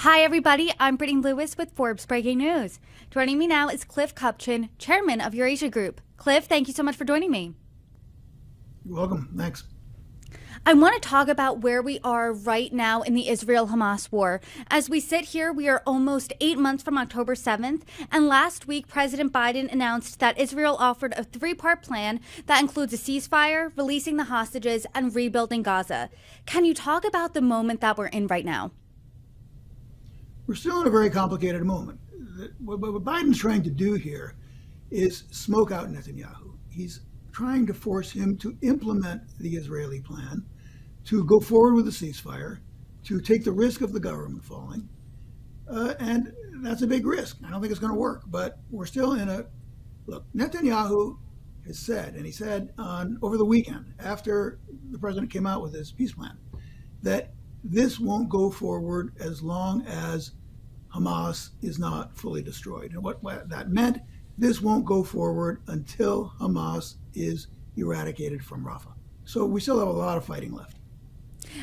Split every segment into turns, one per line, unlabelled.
Hi, everybody. I'm Brittany Lewis with Forbes Breaking News. Joining me now is Cliff Kupchan, chairman of Eurasia Group. Cliff, thank you so much for joining me.
You're welcome. Thanks.
I want to talk about where we are right now in the Israel-Hamas war. As we sit here, we are almost 8 months from October 7th, and last week, President Biden announced that Israel offered a three-part plan that includes a ceasefire, releasing the hostages, and rebuilding Gaza. Can you talk about the moment that we're in right now?
We're still in a very complicated moment. What Biden's trying to do here is smoke out Netanyahu. He's trying to force him to implement the Israeli plan, to go forward with a ceasefire, to take the risk of the government falling. And that's a big risk. I don't think it's going to work, but we're still in a, look, Netanyahu has said, and he said over the weekend, after the president came out with his peace plan, that this won't go forward as long as Hamas is not fully destroyed. And what that meant, this won't go forward until Hamas is eradicated from Rafah. So we still have a lot of fighting left.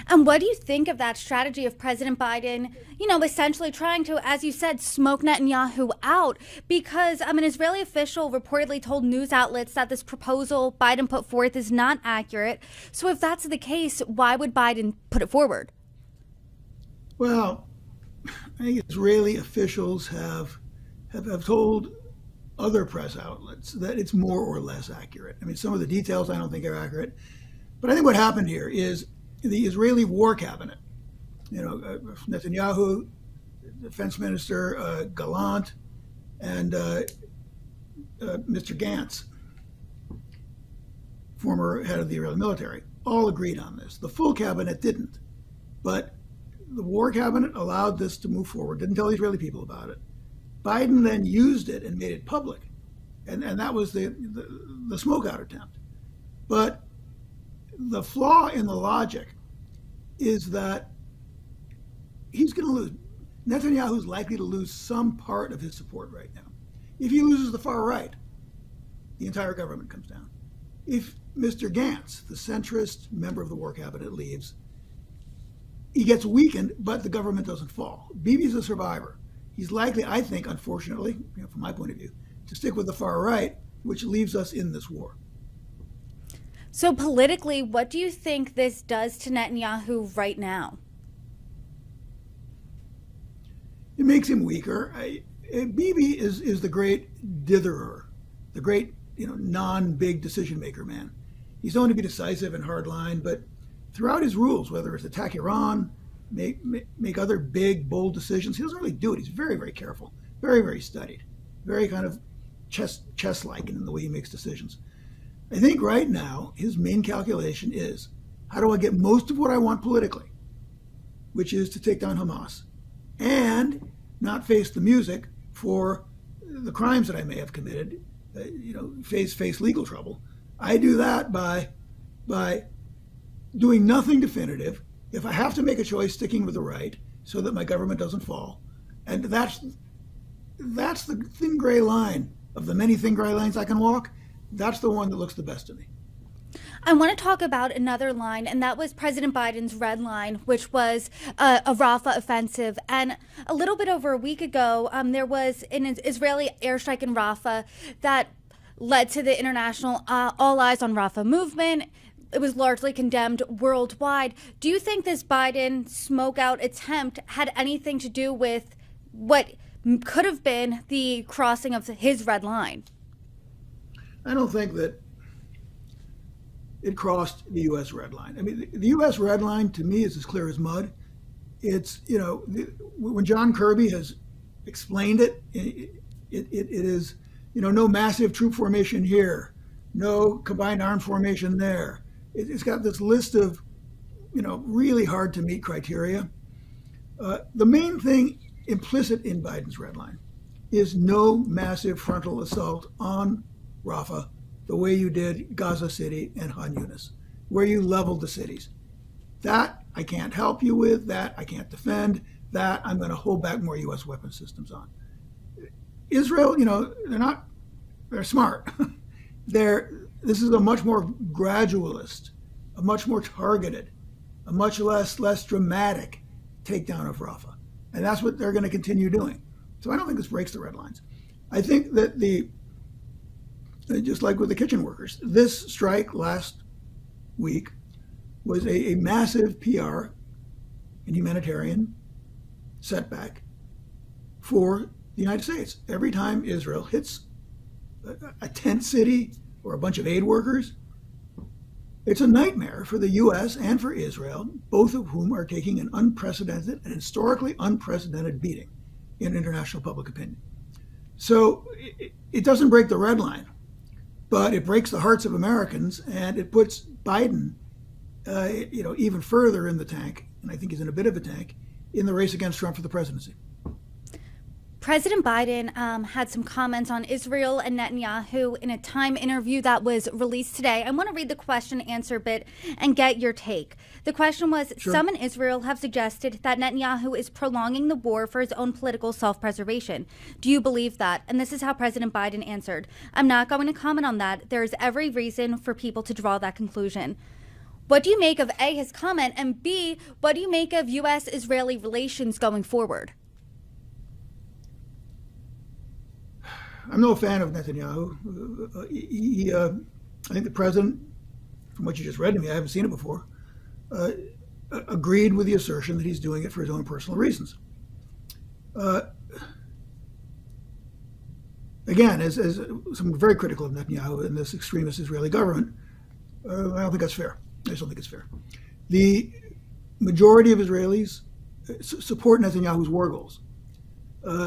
And what do you think of that strategy of President Biden, essentially trying to, as you said, smoke Netanyahu out? Because an Israeli official reportedly told news outlets that this proposal Biden put forth is not accurate. So if that's the case, why would Biden put it forward?
Well, I think Israeli officials have told other press outlets that it's more or less accurate. I mean, some of the details I don't think are accurate. But I think what happened here is the Israeli war cabinet, Netanyahu, Defense Minister Gallant, and Mr. Gantz, former head of the Israeli military, all agreed on this. The full cabinet didn't. But the war cabinet allowed this to move forward, didn't tell the Israeli people about it. Biden then used it and made it public. And that was the smokeout attempt. But the flaw in the logic is that he's going to lose. Netanyahu's likely to lose some part of his support right now. If he loses the far right, the entire government comes down. If Mr. Gantz, the centrist member of the war cabinet, leaves, he gets weakened, but the government doesn't fall. Bibi's a survivor. He's likely, I think, unfortunately, from my point of view, to stick with the far right, which leaves us in this war.
So politically, what do you think this does to Netanyahu right now?
It makes him weaker. Bibi is the great ditherer, the great non-big decision maker man. He's known to be decisive and hardline, but throughout his rules, whether it's attack Iran, make other big, bold decisions, he doesn't really do it. He's very, very careful, very, very studied, very kind of chess-like in the way he makes decisions. I think right now, his main calculation is, how do I get most of what I want politically, which is to take down Hamas, and not face the music for the crimes that I may have committed, face legal trouble. I do that by doing nothing definitive. If I have to make a choice, sticking with the right so that my government doesn't fall. And that's the thin gray line of the many thin gray lines I can walk. That's the one that looks the best to me.
I want to talk about another line, and that was President Biden's red line, which was a Rafah offensive. And a little bit over a week ago, there was an Israeli airstrike in Rafah that led to the international All Eyes on Rafah movement. It was largely condemned worldwide. Do you think this Biden smoke-out attempt had anything to do with what could have been the crossing of his red line?
I don't think that it crossed the U.S. red line. I mean, the U.S. red line, to me, is as clear as mud. It's, when John Kirby has explained it, it is, no massive troop formation here, no combined armed formation there. It's got this list of, really hard to meet criteria. The main thing implicit in Biden's red line is no massive frontal assault on Rafah the way you did Gaza City and Han Yunis, where you leveled the cities. That I can't help you with, that I can't defend, that I'm going to hold back more U.S. weapon systems on. Israel, they're smart. This is a much more gradualist, a much more targeted, a much less dramatic takedown of Rafah. And that's what they're going to continue doing. So I don't think this breaks the red lines. I think that just like with the kitchen workers, this strike last week was a massive PR and humanitarian setback for the United States. Every time Israel hits a tent city or a bunch of aid workers, it's a nightmare for the U.S. and for Israel, both of whom are taking an unprecedented and historically unprecedented beating in international public opinion. So it doesn't break the red line, but it breaks the hearts of Americans, and it puts Biden, even further in the tank, and I think he's in a bit of a tank, in the race against Trump for the presidency.
President Biden had some comments on Israel and Netanyahu in a Time interview that was released today. I want to read the question and answer bit and get your take. The question was,
Sure.
Some in Israel have suggested that Netanyahu is prolonging the war for his own political self-preservation. Do you believe that? And this is how President Biden answered. I'm not going to comment on that. There is every reason for people to draw that conclusion. What do you make of A, his comment, and B, what do you make of U.S.-Israeli relations going forward?
I'm no fan of Netanyahu. I think the president, from what you just read to me, I haven't seen it before, agreed with the assertion that he's doing it for his own personal reasons. Again, as someone very critical of Netanyahu and this extremist Israeli government, I don't think that's fair. I just don't think it's fair. The majority of Israelis support Netanyahu's war goals.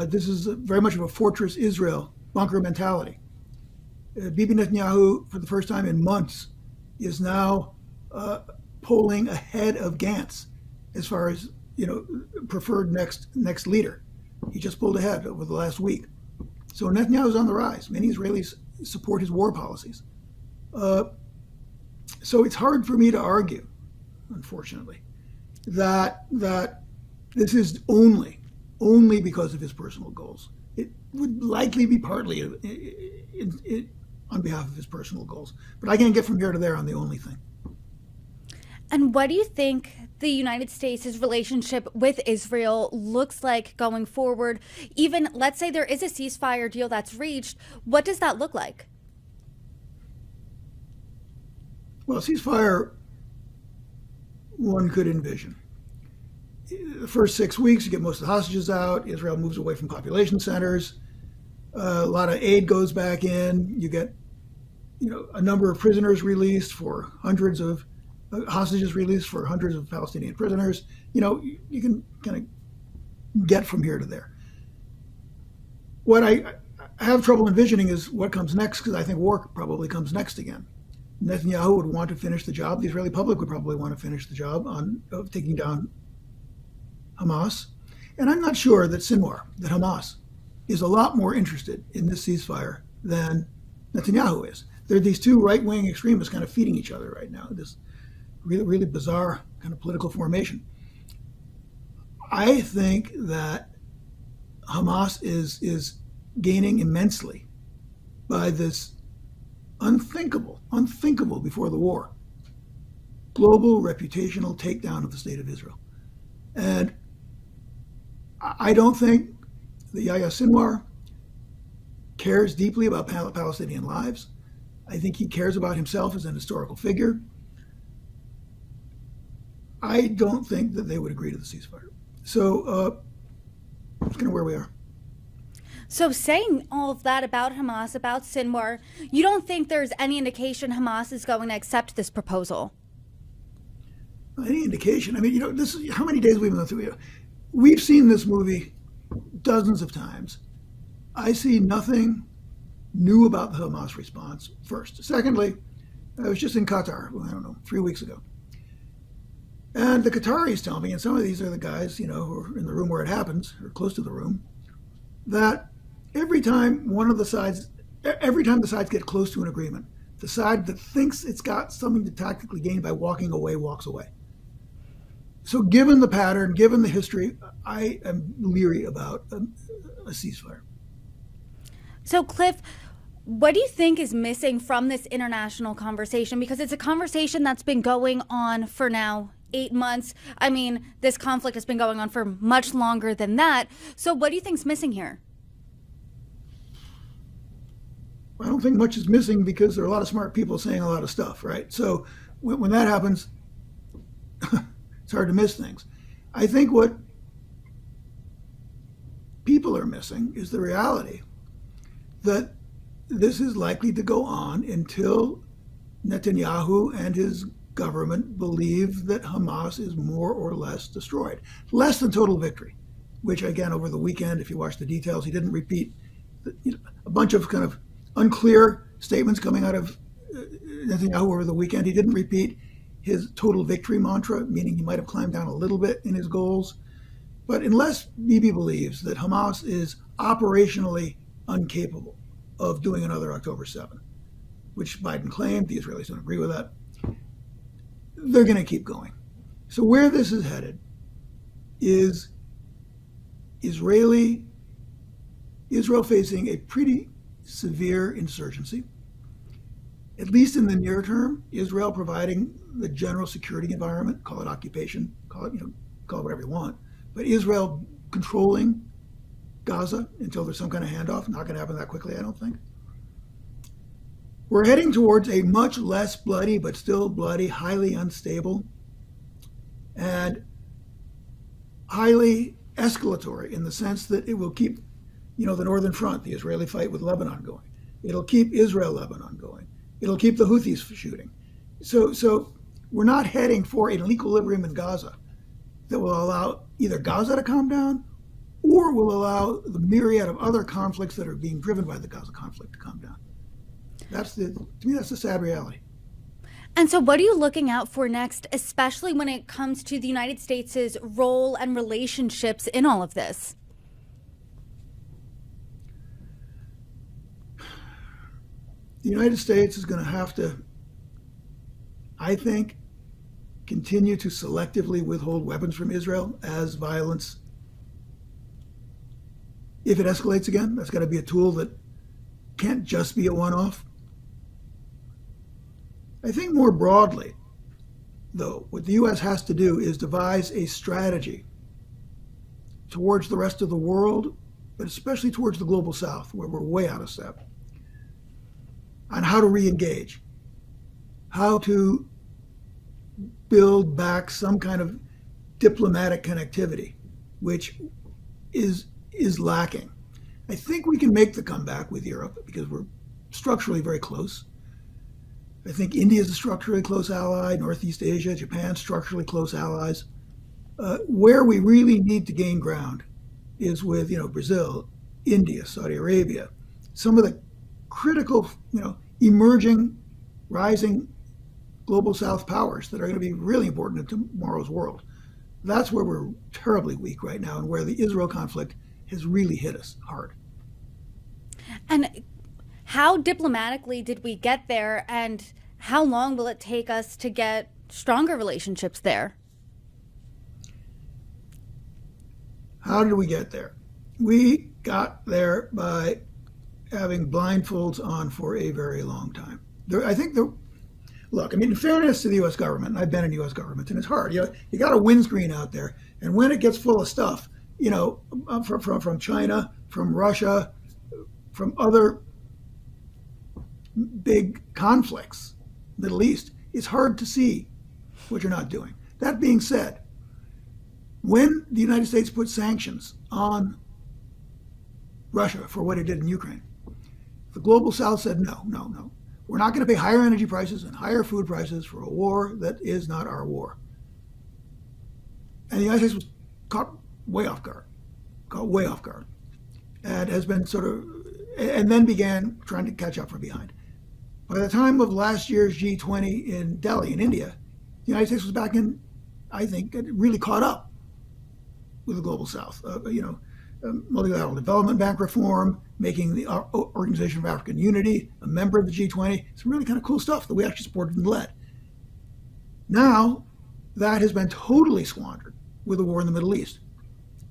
This is very much of a fortress Israel bunker mentality. Bibi Netanyahu, for the first time in months, is now polling ahead of Gantz as far as preferred next leader. He just pulled ahead over the last week. So Netanyahu's on the rise. Many Israelis support his war policies. So it's hard for me to argue, unfortunately, that this is only because of his personal goals. It would likely be partly on behalf of his personal goals. But I can't get from here to there on the only thing.
And what do you think the United States' relationship with Israel looks like going forward? Even, let's say there is a ceasefire deal that's reached, what does that look like?
Well, ceasefire, one could envision. The first 6 weeks, you get most of the hostages out. Israel moves away from population centers. A lot of aid goes back in. You get, a number of prisoners released for hundreds of hostages released for hundreds of Palestinian prisoners. You can kind of get from here to there. What I have trouble envisioning is what comes next, because I think war probably comes next again. Netanyahu would want to finish the job. The Israeli public would probably want to finish the job of taking down Hamas. And I'm not sure that Hamas, is a lot more interested in this ceasefire than Netanyahu is. There are these two right-wing extremists kind of feeding each other right now, this really, really bizarre kind of political formation. I think that Hamas is gaining immensely by this unthinkable before the war, global reputational takedown of the state of Israel. And I don't think that Yahya Sinwar cares deeply about Palestinian lives. I think he cares about himself as an historical figure. I don't think that they would agree to the ceasefire. So that's kind of where we are.
So saying all of that about Hamas, about Sinwar, you don't think there's any indication Hamas is going to accept this proposal?
Any indication? I mean, this is how many days we've been through. We've seen this movie dozens of times. I see nothing new about the Hamas response, first. Secondly, I was just in Qatar, 3 weeks ago. And the Qataris tell me, and some of these are the guys, who are in the room where it happens, or close to the room, that every time the sides get close to an agreement, the side that thinks it's got something to tactically gain by walking away walks away. So given the pattern, given the history, I am leery about a ceasefire.
So Cliff, what do you think is missing from this international conversation? Because it's a conversation that's been going on for now 8 months. I mean, this conflict has been going on for much longer than that. So what do you think's missing here?
I don't think much is missing because there are a lot of smart people saying a lot of stuff, right? So when that happens, it's hard to miss things. I think what people are missing is the reality that this is likely to go on until Netanyahu and his government believe that Hamas is more or less destroyed. Less than total victory, which again, over the weekend, if you watch the details, he didn't repeat a bunch of kind of unclear statements coming out of Netanyahu over the weekend. He didn't repeat his total victory mantra, meaning he might have climbed down a little bit in his goals. But unless Bibi believes that Hamas is operationally incapable of doing another October 7, which Biden claimed, the Israelis don't agree with that, they're going to keep going. So where this is headed is Israel facing a pretty severe insurgency, at least in the near term. Israel providing the general security environment, call it occupation, call it whatever you want, but Israel controlling Gaza until there's some kind of handoff. Not going to happen that quickly, I don't think. We're heading towards a much less bloody, but still bloody, highly unstable, and highly escalatory in the sense that it will keep, the Northern Front, the Israeli fight with Lebanon going. It'll keep Israel-Lebanon going. It'll keep the Houthis shooting. So we're not heading for an equilibrium in Gaza that will allow either Gaza to calm down or will allow the myriad of other conflicts that are being driven by the Gaza conflict to calm down. To me, that's the sad reality.
And so what are you looking out for next, especially when it comes to the United States' role and relationships in all of this?
The United States is going to have to, I think, continue to selectively withhold weapons from Israel as violence, if it escalates again. That's got to be a tool that can't just be a one-off. I think more broadly, though, what the U.S. has to do is devise a strategy towards the rest of the world, but especially towards the global South, where we're way out of step, on how to re-engage, how to build back some kind of diplomatic connectivity, which is lacking. I think we can make the comeback with Europe because we're structurally very close. I think India is a structurally close ally, Northeast Asia, Japan, structurally close allies. Where we really need to gain ground is with, Brazil, India, Saudi Arabia, some of the critical, emerging, rising global South powers that are going to be really important in tomorrow's world. That's where we're terribly weak right now and where the Israel conflict has really hit us hard.
And how diplomatically did we get there, and how long will it take us to get stronger relationships there?
How did we get there? We got there by having blindfolds on for a very long time. Look, in fairness to the U.S. government, and I've been in U.S. government, and it's hard. You got a windscreen out there, and when it gets full of stuff, from China, from Russia, from other big conflicts, Middle East, it's hard to see what you're not doing. That being said, when the United States put sanctions on Russia for what it did in Ukraine, the global South said, no. We're not going to pay higher energy prices and higher food prices for a war that is not our war. And the United States was caught way off guard, and has been and then began trying to catch up from behind. By the time of last year's G20 in Delhi, in India, the United States was back in, I think, really caught up with the global South. Multilateral Development Bank reform, making the Organization for African Unity a member of the G20. Some really kind of cool stuff that we actually supported and led. Now, that has been totally squandered with the war in the Middle East.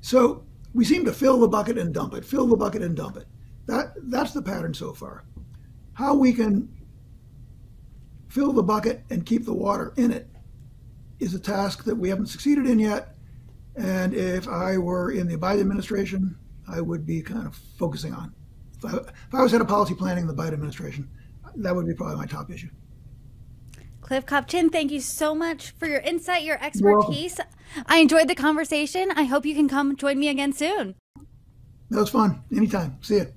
So we seem to fill the bucket and dump it, fill the bucket and dump it. That's the pattern so far. How we can fill the bucket and keep the water in it is a task that we haven't succeeded in yet. And if I were in the Biden administration, I would be kind of focusing on. If I was head of policy planning in the Biden administration, that would be probably my top issue.
Cliff Kupchan, thank you so much for your insight, your expertise. I enjoyed the conversation. I hope you can come join me again soon.
That was fun. Anytime. See you.